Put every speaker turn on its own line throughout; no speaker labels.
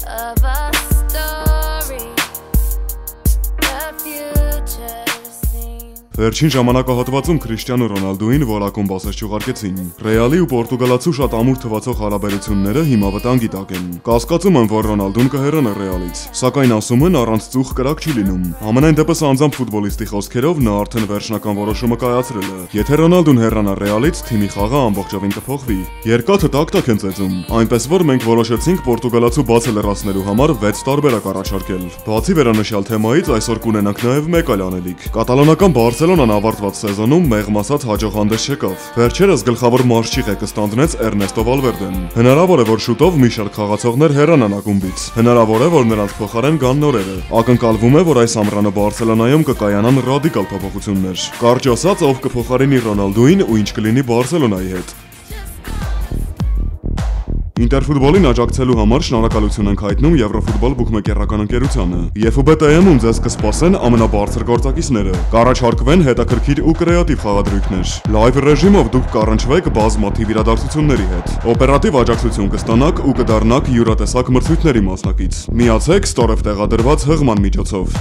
of a story. The future seems.
Վերջին ժամանակահատվածում Քրիշտիանո Ռոնալդոին որակում բացես չուղարկեցին։ Ռեալի ու Պորտուգալացու շատ ամուր թվացող հարաբերությունները հիմա վտանգի տակ են։ Կասկածում են, որ Ռոնալդոն կհեռանա Ռեալից, սակայն ասում են առանց ծուխ կրակ չի լինում։ Համենայն դեպս անձամբ ֆուտբոլիստի խոսքերով նա արդեն վերջնական որոշումը կայացրել է։ Եթե Ռոնալդոն հեռանա Ռեալից, թիմի խաղը ամբողջովին կփոխվի։ Երկաթը տակ-տակ են ծեծում, այնպես որ մենք որոշեցինք պորտուգալացու բացը լրացնելու համար 6 տարբերակ առաջարկել։ Բացի վերանշյալ թեմայից այսօր կունենանք նաև մեկ այլ անելիք։ Կատալոնական Բարսելոնան ավարտված սեզոնում մեղմ ասած հաջող հանդես չեկավ։ Վերջերս գլխավոր մարզչի ղեկը ստանձնեց Էրնեստո Վալվերդեն։ Հնարավոր է, որ շուտով մի շարք խաղացողներ հեռանան ակումբից։ Հնարավոր է, որ նրանց փոխարեն գան նորերը։ Ակնկալվում է, որ այս ամռանը Բարսելոնայում կկայանան ռադիկալ փոփոխություններ։ Կարճ ասած, ով կփոխարինի Ռոնալդոին ու ինչ կլինի Բարսելոնայի հետ։ Ինտերֆուտբոլին աջակցելու համար շնորհակալություն ենք հայտնում Եվրոֆուտբոլ բուքմեկերական ընկերությանը։ YFBTM-ում ձեզ կսպասեն ամենաբարձր գործակիցները։ Կառաջարկվեն հետաքրքիր ու կրեատիվ խաղադրույքներ։ Լայվ ռեժիմով դուք կառնչվեք բազմաթիվ իրադարձությունների հետ։ Օպերատիվ աջակցություն կստանաք ու կդառնաք յուրատեսակ մրցույթների մասնակից։ Միացեք ստորև տեղադրված հղման միջոցով։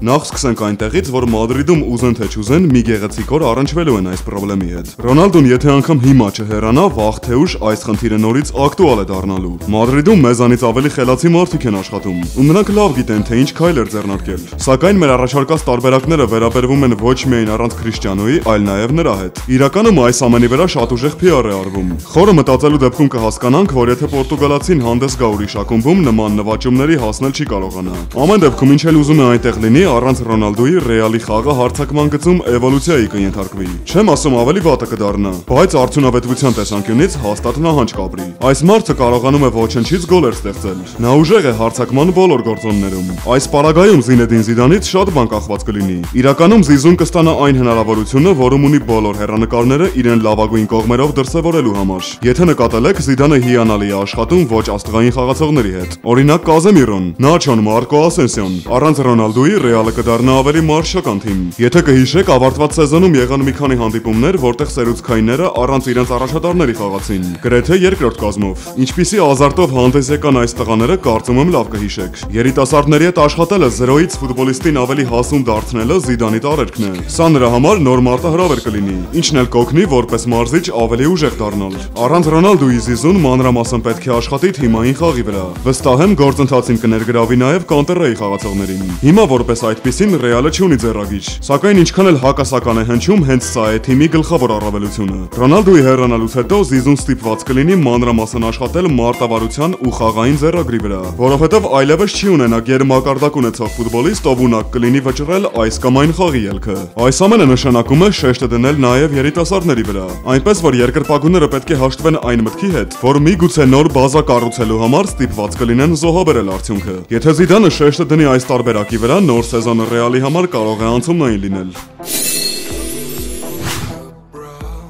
Նախ սկսենք այնտեղից, որ Մադրիդում ուզեն թե չուզեն մի գեղեցիկ օր առնչվելու են այս խնդրի հետ։ Ռոնալդոն եթե անգամ հիմա չհեռանա, վաղ թե ուշ այս խնդիրը նորից ակտուալ է դառնալու։ Մադրիդում մեզանից ավելի խելացի մարդիկ են աշխատում, ու նրանք լավ գիտեն, թե ինչ քայլ էր ձեռնարկել։ Սակայն մեր առաջարկած տարբերակները վերաբերվում են ոչ միայն առանց Քրիշտիանոյի, այլ նաև նրա հետ։ Իրականում այս ամենի վրա շատ ուժեղ PR է արվում։ Խորը մտածելու դեպքում կհասկանանք, որ եթե պորտուգալացին հանդես գա ուրիշ ակումբում, նման նվաճումների հասնել չի կարողանա։ Ամեն դեպքում ինչ էլ ուզում է այնտեղ լինի, առանց Ռոնալդոյի Ռեալի խաղը հարցակման գծում էվոլյուցիայի կընթարկվի։ Չեմ ասում ավելի վատը կդառնա, բայց արդյունավետության տեսանկյունից հաստատ նահանջ կապրի։ Այս մարդը կարողանում է ոչնչից գոլեր ստեղծել։ Նա ուժեղ է հարցակման բոլոր գործոններում։ Այս պարագայում Զինեդին Զիդանից շատ բան կախված կլինի։ Իրականում Զիզուն կստանա այն հնարավորությունը, որում ունի բոլոր հեռանկարները իրեն լավագույն կողմերով դրսևորելու համար։ Եթե նկատել եք, Զիդանը հիանալի է աշխատում ոչ աստղային խաղացողների հետ։ Օրինակ Կազեմիրոն, Նաչոն, Մարկո Ասենսիոն։ Առանց Ռոնալդոյի Ռեալը կդառնա ավելի մարշական թիմ։ Եթե կհիշեք, ավարտված սեզոնում եղան մի քանի հանդիպումներ, որտեղ սերուցքայինները առանց իրենց առաջատարների խաղացին, գրեթե երկրորդ կազմով։ Ինչպիսի ազարտով հանդես եկան այս տղաները, կարծում եմ լավ կհիշեք։ Երիտասարդների հետ աշխատելը 0-ից ֆուտբոլիստին ավելի հասուն դարձնելը Զիդանի տարերքն է։ Սա նրա համար նոր մարտահրավեր կլինի, ինչն էլ կօգնի որպես մարզիչ ավելի ուժեղ դառնալ։ Առանց Ռոնալդոյի Զիզուն մանրամասն պետք է աշխատի թիմային խաղի վրա։ Վստահ եմ գործընթացին կներգրավի նաև Կանտերայի խաղացողներին։ Հիմա որպես այդպիսին Ռեալը չունի ձեռագիչ, սակայն ինչքան էլ հակասական է հնչում, հենց սա է թիմի գլխավոր առավելությունը։ Ռոնալդոյի հեռանալուց հետո Զիզուն ստիպված կլինի մանրամասն աշխատել մարտավարության ու խաղային ձեռագրի վրա, որովհետև այլևս չի ունենա գերմակարդակ ունեցող ֆուտբոլիստ, ով ունակ կլինի վճռել այս կամ այն խաղի ելքը։ Այս ամենը նշանակում է շեշտը դնել նաև երիտասարդների վրա, այնպես որ երկրպագուները պետք է հաշտվեն այն մտքի հետ, որ միգուցե նոր բազա կառուցելու համար ստիպված կլինեն զոհաբերել արդյունքը։ Եթե Զիդանը շեշտը դնի այս տարբերակի վրա, նոր սեզոնը Ռեալի համար կարող է անցումնային լինել։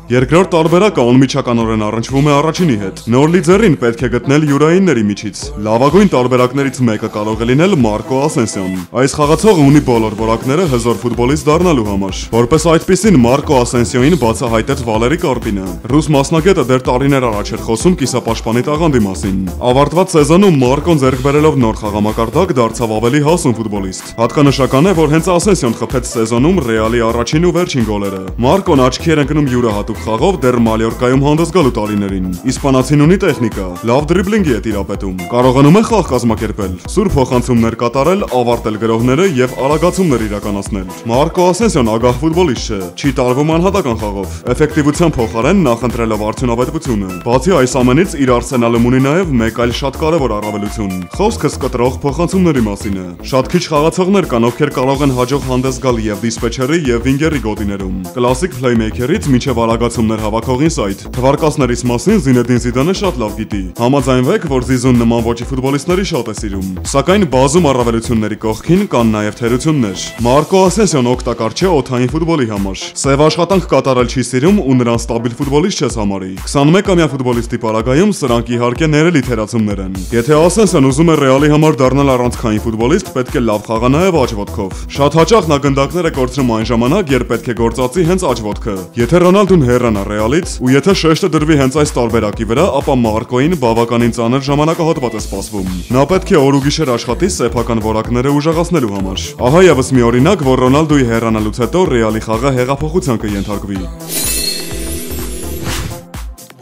Երկրորդ տարբերակը անմիջականորեն առնչվում է առաջինի հետ։ Նոր լիդերին պետք է գտնել յուրայինների միջից։ Լավագույն տարբերակներից մեկը կարող է լինել Մարկո Ասենսիոն։ Այս խաղացողը ունի բոլոր որակները հզոր ֆուտբոլիստ դառնալու համար։ Որպես այդպիսին Մարկո Ասենսիոին բացահայտեց Վալերի Կարպինը։ Ռուս մասնագետը դեռ տարիներ առաջ էր խոսում կիսապաշտպանի տաղանդի մասին։ Ավարտված սեզոնում Մարկոն ձեռք բերելով նոր խաղամակարդակ դարձավ ավելի հասուն ֆուտբոլիստ։ Հատկանշական է, որ հենց Ասենսիոն խփեց սեզոնում Ռեալի առաջին ու վերջին գոլերը։ Մարկոն աչքի էր ընկնում յուրահատուկ խաղով դեռ Մալյորկայում հանդես գալու տարիներին։ Իսպանացին ունի տեխնիկա, լավ դրիբլինգի է տիրապետում, կարողանում է խաղ կազմակերպել, սուր փոխանցումներ կատարել, ավարտել գրոհները եւ արագացումներ իրականացնել։ Մարկո Ասենսիոն ագահ ֆուտբոլիստ չէ, չի տարվում անհատական խաղով, էֆեկտիվության փոխարեն նախընտրելով արդյունավետությունը։ Բացի այս ամենից իր արսենալում ունի նաեւ մեկ այլ շատ կարևոր առավելություն։ Խոսքը սկտրող փոխանցումների մասին է։ Շատ քիչ խաղացողներ կան, ովքեր կարող են հաջող հանդես գալ եւ դիսպեչերի եւ վինգերի գոտիներում։ Կլասիկ փլեյմեյքերից մինչեւ արագացումներ հավաքող ինսայդ։ Թվարկածներից մասին Զինեդին Զիդանը շատ լավ գիտի։ Համաձայնվեք, որ Զիզուն նման ոճի ֆուտբոլիստների շատ է սիրում։ Սակայն բազում առավելությունների կողքին կան նաև թերություններ։ Մարկո Ասենսիոն օգտակար չէ օդային ֆուտբոլի համար։ Սև աշխատանք կատարել չի սիրում ու նրան ստաբիլ ֆուտբոլիստ չես համարի։ 21-ամյա ֆուտբոլիստի պարագայում սրանք իհարկե ներելի թերացումներ են։ Եթե Ասենսիոն ուզում է Ռեալի համար դառնալ առանցքային ֆուտբոլիստ, պետք է լավ խաղա նաև աճ-ոտքով։ Շատ հաճախ նա գնդակներ է կորցնում այն ժամանակ, երբ պետք է գործածի հենց աճ-ոտքը։ Եթե Ռոնալդոն հեռանա Ռեալից, ու եթե շեշտը դրվի հենց այս տարբերակի վրա, ապա Մարկոին բավականին ծանր ժամանակահատված է սպասվում։ Նա պետք է օր ու գիշեր աշխատի սեփական որակները ուժեղացնելու համար։ Ահա եւս մի օրինակ, որ Ռոնալդոյի հեռանալուց հետո Ռեալի խաղը հեղափոխության կենթարկվի։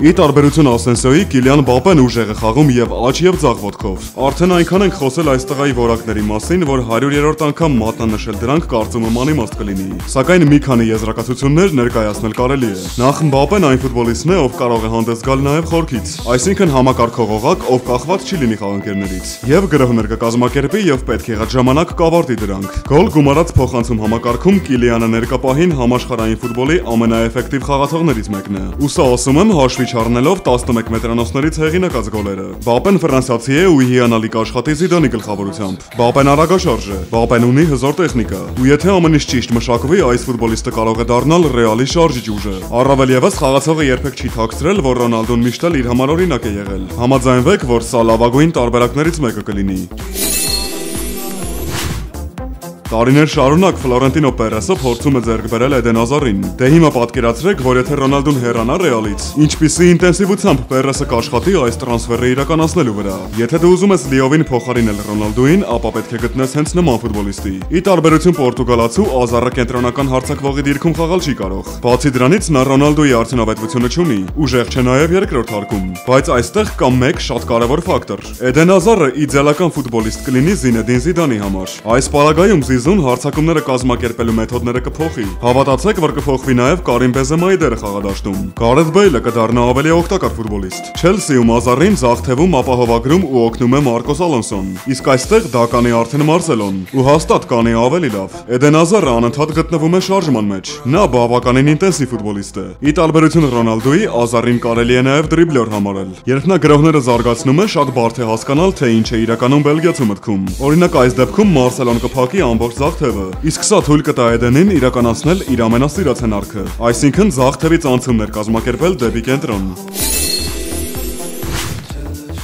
Ի տարբերություն Ասենսիոյի, Կիլիան Մբապեն ուժեղ է խաղում եւ աջ եւ ձախ ոտքով։ Արդեն այնքան ենք խոսել այս տղայի որակների մասին, որ 100-րդ անգամ մատնանշել դրանք կարծում եմ անիմաստ կլինի։ Սակայն մի քանի եզրակացություններ ներկայացնել կարելի է։ Նախ Մբապեն այն ֆուտբոլիստն է, ով կարող է հանդես գալ նաեւ խորքից, այսինքն համակարգող օղակ, ով կախված չի լինի խաղընկերներից, եւ գրոհներ կկազմակերպի եւ պետք եղած ժամանակ կավարտի դրանք։ Գոլ գումարած փոխանցում համակարգում Կիլիանը ներկապահին համաշխարհային ֆուտբոլի ամենաէֆեկտիվ խաղացողներից մեկն է։ Ու սա ասում եմ հաշվի չառնելով 11 մետրանոցներից հեղինակած գոլերը։ Մբապեն ֆրանսիացի է ու հիանալի կաշխատի Զիդանի գլխավորությամբ։ Մբապեն արագաշարժ է, Մբապեն ունի հզոր տեխնիկա, ու եթե ամեն ինչ ճիշտ մշակվի, այս ֆուտբոլիստը կարող է դառնալ Ռեալի շարժիչ ուժը։ Առավել եւս խաղացողը երբեք չի թաքցրել, որ Ռոնալդոն միշտ էլ իր համար օրինակ է եղել։ Համաձայնվեք, որ սա լավագույն տարբերակներից մեկը կլինի։ Տարիներ շարունակ Ֆլորենտինո Պերեսը փորձում է ձեռք բերել Էդեն Ազարին։ Դե հիմա պատկերացրեք, որ եթե Ռոնալդոն հեռանա Ռեալից, ինչպիսի ինտենսիվությամբ Պերեսը կաշխատի այս տրանսֆերը իրականացնելու վրա։ Եթե դու ուզում ես լիովին փոխարինել Ռոնալդոին, ապա պետք է գտնես հենց նման ֆուտբոլիստի։ Ի տարբերություն պորտուգալացու, Ազարը կենտրոնական հարձակվողի դիրքում խաղալ չի կարող։ Բացի դրանից, նա Ռոնալդոյի արդյունավետությունը չունի, ուժեղ չէ նաև երկրորդ հարկում։ Բայց այստեղ կա մեկ շատ կարևոր ֆակտոր։ Էդեն Ազարը իդեալական ֆուտբոլիստ կլինի Զինեդին Զիդանի համար։ Այս պարագայում Զիզուն հարցակումները կազմակերպելու մեթոդները կփոխի։ Հավատացեք, որ կփոխվի նաև Կարիմ Բենզեմայի դերը խաղադաշտում։ Գարեթ Բեյլը կդառնա ավելի օգտակար ֆուտբոլիստ։ Չելսիում Ազարին ձախ թևում ապահովագրում ու օգնում է Մարկոս Ալոնսոն։ Իսկ այստեղ դա կանի արդեն Մարսելոն, ու հաստատ կանի ավելի լավ։ Էդեն Ազարը անընդհատ գտնվում է շարժման մեջ։ Նա բավականին ինտենսիվ ֆուտբոլիստ է։ Ի տարբերություն Ռոնալդոյի, Ազարին կարելի է նաև դրիբլեր համարել։ Երբ նա գրոհները զարգացնում է, շատ բարդ է հասկանալ, թե ինչ է իրականում Բելգիացու մտքում։ Օրինակ այս դեպքում Մարսելոն կփակի ամբողջ ձախ թևը, իսկ սա թույլ կտա Էդենին իրականացնել իր ամենասիրած հնարքը, այսինքն ձախ թևից անցումներ կազմակերպել դեպի կենտրոն։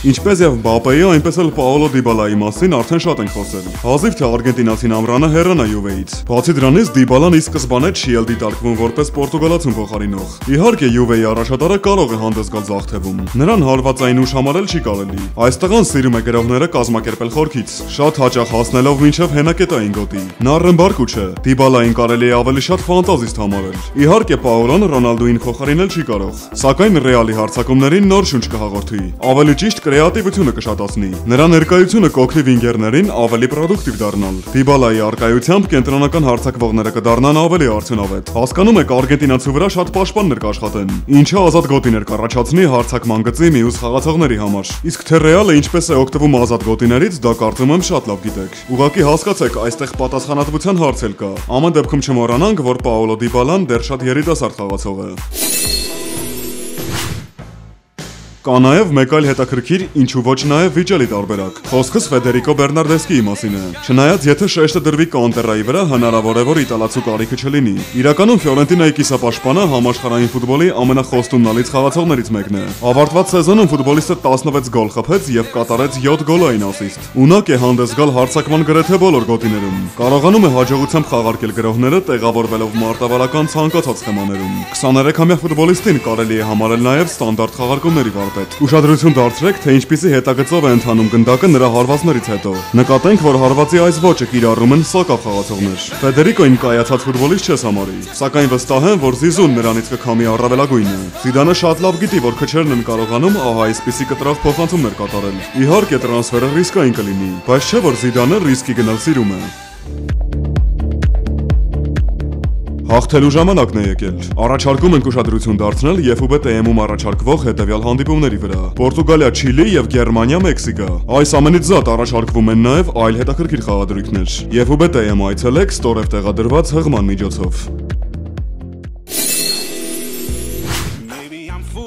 Ինչպես եւ Մբապեի, այնպես էլ Պաոլո Դիբալայի մասին արդեն շատ ենք խոսել։ Հազիվ թե արգենտինացին ամռանը հեռանա Յուվեից։ Բացի դրանից, Դիբալան ի սկզբանե չի ելդի տարկվում որպես պորտուգալացուն փոխարինող։ Իհարկե, Յուվեի առաջատարը կարող է հանդես գալ ձախ թևում։ Նրան հարվածային ուժ համարել չի կարելի։ Այս տղան սիրում է գրոհները կազմակերպել խորքից, շատ հաճախ հասնելով մինչև հենակետային գոտի։ Նա ռմբարկու չէ։ Դիբալային կարելի է ավելի շատ ֆանտազիստ համարել։ Իհարկե, Պաոլոն Ռոնալդոին փոխարինել չի կարող, սակայն Ռեալի հարձակումներին նոր շունչ կհաղորդի։ Ավելի ճիշտ կրեատիվությունը կշատացնի։ Նրա ներկայությունը կօգնի վինգերներին ավելի պրոդուկտիվ դառնալ։ Դիբալայի առկայությամբ կենտրոնական հարձակվողները կդառնան ավելի արդյունավետ։ Հասկանում եք, արգենտինացու վրա շատ պաշտպաններ կաշխատեն, ինչը ազատ գոտիներ կառաջացնի հարձակման գծի մյուս խաղացողների համար։ Իսկ թե Ռեալը ինչպես է օգտվում ազատ գոտիներից, դա կարծում եմ շատ լավ գիտեք։ Ուղղակի հասկացեք, այստեղ պատասխանատվության հարց էլ կա։ Ամեն դեպքում չմոռանանք, որ Պաոլո Դիբալան դեռ շատ երիտասարդ խաղացող է։ Կա նաև մեկ այլ հետաքրքիր, ինչու ոչ նաև վիճելի տարբերակ։ Խոսքս Ֆեդերիկո Բերնարդեսկիի մասին է։ Չնայած եթե շեշտը դրվի Կանտերայի վրա, հնարավոր է որ իտալացու կարիքը չլինի։ Իրականում Ֆիորենտինայի կիսապաշտպանը համաշխարհային ֆուտբոլի ամենախոստումնալից խաղացողներից մեկն է։ Ավարտված սեզոնում ֆուտբոլիստը 16 գոլ խփեց եւ կատարեց 7 գոլային ասիստ։ Ունակ է հանդես գալ հարձակման գրեթե բոլոր գոտիներում։ Կարողանում է հաջողությամբ խաղարկել գրոհները, տեղավորվելով մարտավարական ցանկացած թեմաներում։ 23-ամյա ֆուտբոլիստին կարելի է համարել նաև ստանդարտ խաղարկումների վարպետ։ Ուշադրություն դարձրեք, թե ինչպիսի հետագծով է ընթանում գնդակը նրա հարվածներից հետո։ Նկատենք, որ հարվածի այս ոճը կիրառում են սակավ խաղացողներ։ Ֆեդերիկոին կայացած ֆուտբոլիստ չես համարի, սակայն վստահ եմ, որ Զիզուն նրանից կքամի առավելագույնը։ Զիդանը շատ լավ գիտի, որ քչերն են կարողանում ահա այսպիսի կտրող փոխանցումներ կատարել։ Իհարկե տրանսֆերը ռիսկային կլինի, բայց չէ որ Զիդանը ռիսկի գնալ սիրում է։ Հաղթելու ժամանակն է եկել։ Առաջարկում ենք ուշադրություն դարձնել ԵՖԲ-ում առաջարկվող հետևյալ հանդիպումների վրա։ Պորտուգալիա, Չիլի եւ Գերմանիա, Մեքսիկա։ Այս ամենից զատ առաջարկվում են նաեւ այլ հետաքրքիր խաղադրույքներ։ ԵՖԲ-ում այցելեք ստորև տեղադրված հղման միջոցով։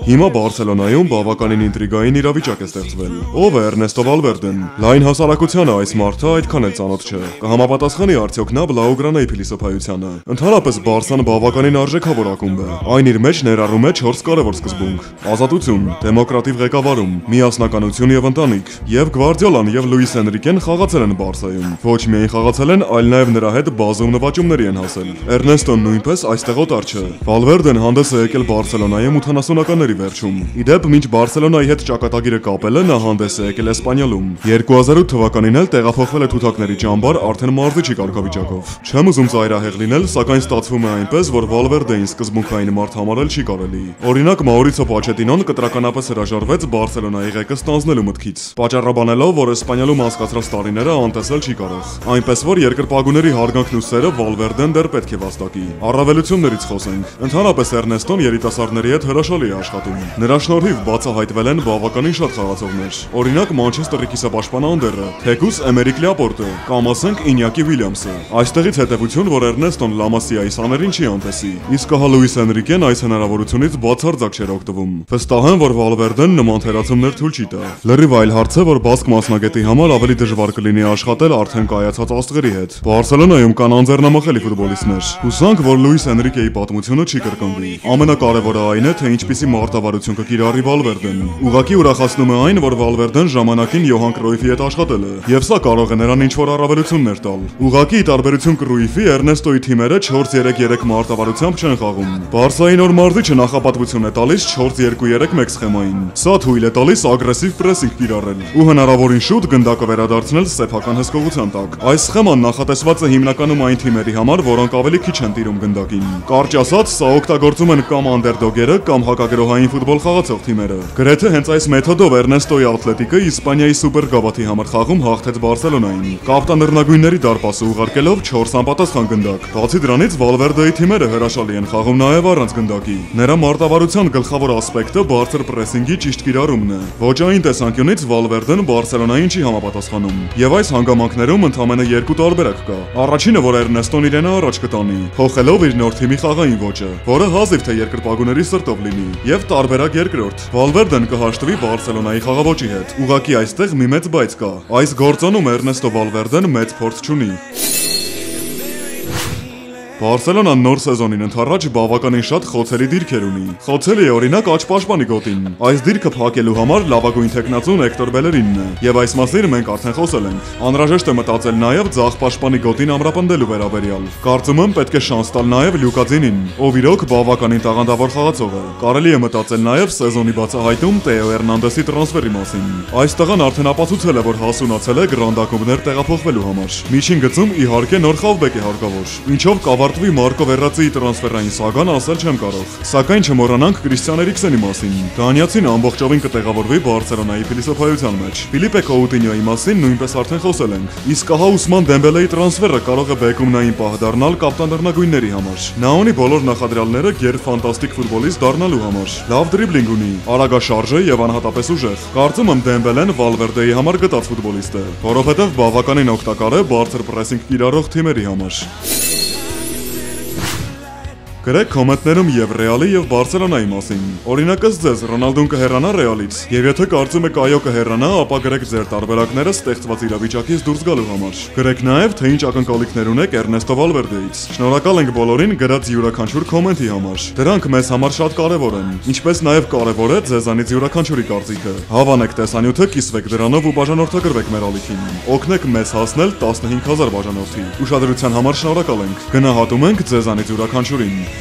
Հիմա Բարսելոնայում բավականին ինտրիգային իրավիճակ է ստեղծվել։ Ով է Էրնեստո Վալվերդեն։ Լայն հասարակությանը այս մարդը այդքան էլ ծանոթ չէ։ Կհամապատասխանի արդյոք նա Բլաուգրանայի փիլիսոփայությանը։ Ընդհանրապես Բարսան բավականին արժեքավոր ակումբ է։ Այն իր մեջ ներառում է 4 կարևոր սկզբունք՝ ազատություն, դեմոկրատիվ ղեկավարում, միասնականություն եւ ընտանիք։ Եվ Գվարդիոլան եւ Լուիս Էնրիկեն խաղացել են Բարսայում։ Ոչ միայն խաղացել են, այլ նաեւ նրա հետ բազում նվաճումների են հասել։ Էրնեստոն նույնպես այստեղ օտար չէ։ Վալվերդեն հանդես է եկել Բարսելոնայում 80-ականների վերջում։ Իդեպ մինչ Բարսելոնայի հետ ճակատագիրը կապելը նա հանդես է եկել Էսպանիալում։ 2008 թվականին էլ տեղափոխվել է թութակների ճամբար արդեն մարզիչի կարգավիճակով։ Չեմ ուզում ծայրահեղ լինել, սակայն ստացվում է այնպես, որ Վալվերդեին սկզբունքային մարդ համարել չի կարելի։ Օրինակ Մաուրիցիո Պոչետինոն կտրականապես հրաժարվեց Բարսելոնայի ղեկը ստանձնելու մտքից, պատճառաբանելով, որ Էսպանիալում անցկացրած տարիները անտեսել չի կարող։ Այնպես որ երկրպագուների հարգանքն ու սերը Վալվերդեն դեռ պետք է վաստակի։ Առավելություններից խոսենք։ Ընդհանրապես Էրնեստոն երիտասարդների հետ հրաշալի է աշխատում։ Նրա շնորհիվ բացահայտվել են բավականին շատ խաղացողներ։ Օրինակ Մանչեսթերի կիսապաշտպան Անդերը, թեկուզ Էմերիկ Լապորտը, կամ ասենք Ինյակի Վիլյամսը։ Այստեղից հետևություն, որ Էրնեստոն Լամասիայի սաներին չի անտեսի, իսկ հա Լուիս Էնրիկեն այս հնարավորությունից բացարձակ չէր օգտվում։ Վստահ եմ, որ Վալվերդեն նման թերացումներ թույլ չի տա։ Լրիվ այլ հարց է, որ բասկ մասնագետի համար ավելի դժվար կլինի աշխատել արդեն կայացած աստղերի հետ։ Բարսելոնայում կան անձեռնամխելի ֆուտբոլիստներ։ Հուսանք, որ Լուիս Էնրիկեի պատմությունը չի կրկնվի։ Ամենակարևորը այն է, թե ինչպիսի մարտավարություն կկիրառի Վալվերդեն։ Ուղղակի ուրախացնում է այն, որ Վալվերդեն ժամանակին Յոհան Կրոյֆի հետ աշխատել է, եւ սա կարող է նրան ինչ-որ առավելություններ տալ։ Ուղղակի ի տարբերություն Կրոյֆի, Էրնեստոյի թիմերը 4-3-3 մարտավարությամբ չեն խաղում։ Բարսայի նոր մարզիչը նախապատվություն է տալիս 4-2-3-1 սխեմային։ Սա թույլ է տալիս ագրեսիվ պրեսինգ կիրառել ու հնարավորին շուտ գնդակը վերադարձնել սեփական հսկողության տակ։ Այս սխեման նախատեսված է հիմնականում այն թիմերի համար, որոնք ավելի քիչ են տիրում գնդակին։ Կարճ ասած, սա օգտագործում են կամ անդերդոգերը, կամ հակագրոհային ֆուտբոլ խաղացող թիմերը։ Գրեթե հենց այս մեթոդով Էրնեստոյի Ատլետիկը Իսպանիայի Սուպերգավաթի համար խաղում հաղթեց Բարսելոնային։ Կապտաներնագույնների դարպասը ուղարկելով 4 անպատասխան գնդակ։ Բացի դրանից Վալվերդեի թիմերը հրաշալի են խաղում նաև առանց գնդակի։ Նրա մարտավարության գլխավոր ասպեկտը բարձր պրեսինգի ճիշտ կիրառումն է։ Ոճային տեսանկյունից Վալվերդեն Բարսելոնային չի համապատասխանում։ Եվ այս հանգամանքներում ընդամենը 2 տարբերակ կա։ Առաջինը, որ Էրնեստոն իրեն առաջ կտանի, փոխելով իր նոր թիմի խաղային ոճը, որը հազիվ թե երկրպագուների սրտով լինի, եւ տարբերակ երկրորդ, Վալվերդեն կհաշտվի Բարսելոնայի խաղաոճի հետ։ Ուղղակի այստեղ մի մեծ բայց կա։ Այս գործոնում Էրնեստո Վալվերդեն մեծ փորձ չունի։ Բարսելոնան նոր սեզոնին ընթառաջ բավականին շատ խոցելի դիրքեր ունի։ Խոցելի է օրինակ աճպաշտպանի գոտին։ Այս դիրքը փակելու համար լավագույն տեխնացուն Հեկտոր Բելերինն է, եւ այս մասին մենք արդեն խոսել ենք։ Անհրաժեշտ է մտածել նաեւ ձախ պաշտպանի գոտին ամրապնդելու վերաբերյալ։ Կարծում եմ պետք է շանս տալ նաեւ Լյուկա Ձինին, ով իրոք բավականին տաղանդավոր խաղացող է։ Կարելի է մտածել նաեւ սեզոնի բացահայտում Տեո Էրնանդեսի տրանսֆերի մասին։ Այս տղան արդեն ապացուցել է, որ հասունացել է գրանդ ակումբներ տեղափոխվելու համար։ Միջին գծում իհարկե նոր խաղբեկ է հարկավոր, ինչով կավարտվի Մարկո Վերրացիի տրանսֆերային սագան, ասել չեմ կարող։ Սակայն չմոռանանք Կրիստիան Էրիկսենի մասին։ Դանիացին ամբողջովին կտեղավորվի Բարսելոնայի փիլիսոփայության մեջ։ Ֆիլիպե Կոուտինյոյի մասին նույնպես արդեն խոսել ենք։ Իսկ ահա Ուսման Դեմբելեի տրանսֆերը կարող է բեկումնային պահ դառնալ կապտաներնագույնների համար։ Նա ունի բոլոր նախադրյալները գերֆանտաստիկ ֆուտբոլիստ դառնալու համար։ Լավ դրիբլինգ ունի, արագաշարժ է եւ անհատապես ուժեղ։ Կարծում եմ Դեմբելեն Վալվերդեի համար գտած ֆուտբոլիստ է, որովհետեւ բավականին օգտակար է բարձր պրեսինգ կիրառող թիմերի համար։ Գրեք կոմենտներում եւ Ռեալի եւ Բարսելոնայի մասին։ Օրինակ ըստ ձեզ Ռոնալդուն կհեռանա Ռեալից։ Եվ եթե կարծում եք այո կհեռանա, ապա գրեք ձեր տարբերակները ստեղծված իրավիճակից դուրս գալու համար։ Գրեք նաեւ թե ինչ ակնկալիքներ ունեք Էրնեստո Վալվերդեից։ Շնորհակալ ենք բոլորին գրած յուրաքանչյուր կոմենտի համար։ Դրանք մեզ համար շատ կարեւոր են, ինչպես նաեւ կարեւոր է ձեզանից յուրաքանչյուրի կարծիքը։ Հավանեք տեսանյութը, կիսվեք դրանով ու բաժանորդագրվեք մեր ալիքին։ Օգնեք մեզ հասնել 15000 բաժանորդի։ Ուշադրության համար շնորհակալ ենք։ Գնահատում ենք ձեզանից յուրաքանչյուրին։